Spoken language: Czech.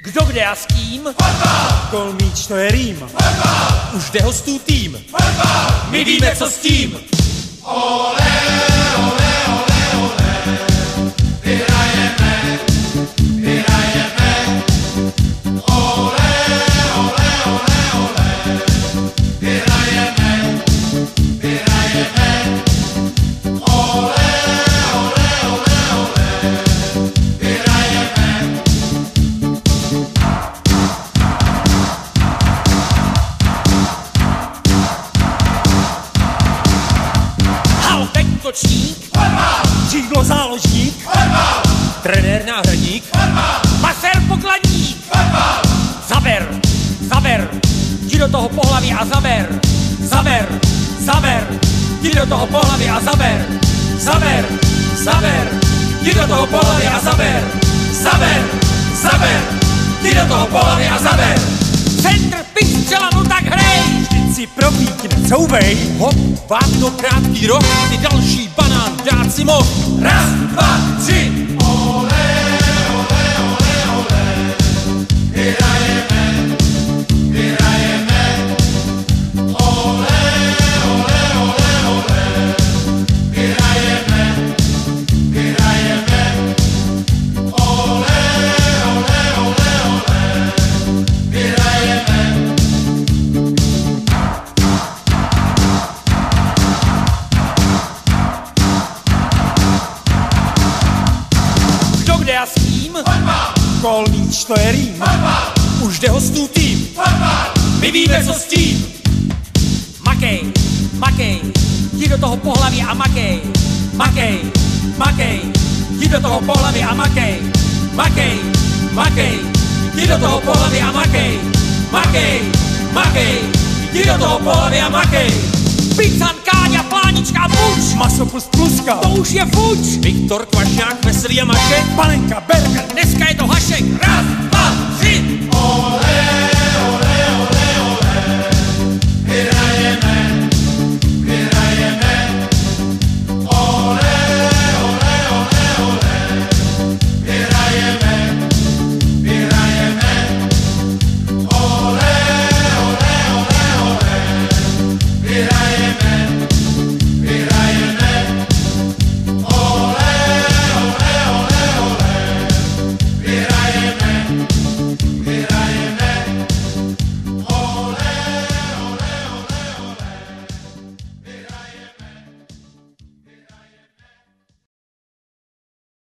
Kdo kde a s kým? Fotbal! Gol míč, to je rým. Fotbal! Už jde hostů tým. Fotbal! My víme, co s tím. Ole, ole, ole, ole, vyhrajeme, vyhrajeme. Ole, ole, ole, ole, vyhrajeme, vyhrajeme. Ole, ole, ole, ole, vyhrajeme. Halbek točník, Fotbal! Křídlo záložník. Fotbal! trenér náhradník, Fotbal! masér pokladník. Fotbal! Zaber, zaber, jdi do toho pohlaví a zaber. Zaber, zaber, jdi do toho pohlaví a zaber. Zaber, zaber, jdi do toho pohlaví a zaber. Zaber, zaber, jdi do toho pohlaví a zaber. Centr, pič, střela, no tak hrej. Vždyť si promítne, couvej. Hop, vápno, krátký roh, ty další banán, dát si moh. Raz, dva, tři. Ole, ole, ole, ole, vyhrajeme, vyhrajeme. Ole, ole, ole, ole, vyhrajeme, vyhrajeme. Ole, ole, ole, ole, vyhrajeme. Kdo kde a s kým? Fotbal! Gol míč, to je rým. Fotbal! Už jde hostů tým. Fotbal! My víme, co s tím. Makej, makej, jdi do toho pohlaví a makej. Makej, makej, jdi do toho pohlaví a makej. Makej, makej, jdi do toho pohlaví a makej. Makej, makej, jdi do toho pohlaví a makej. Pican, Káňa, Plánička, Buč. Maso plus pluska. To už je fuč. Viktor, Kvašňák, Veselý a Mašek. Panenka, Berger. Dneska je to Hašek. Raz,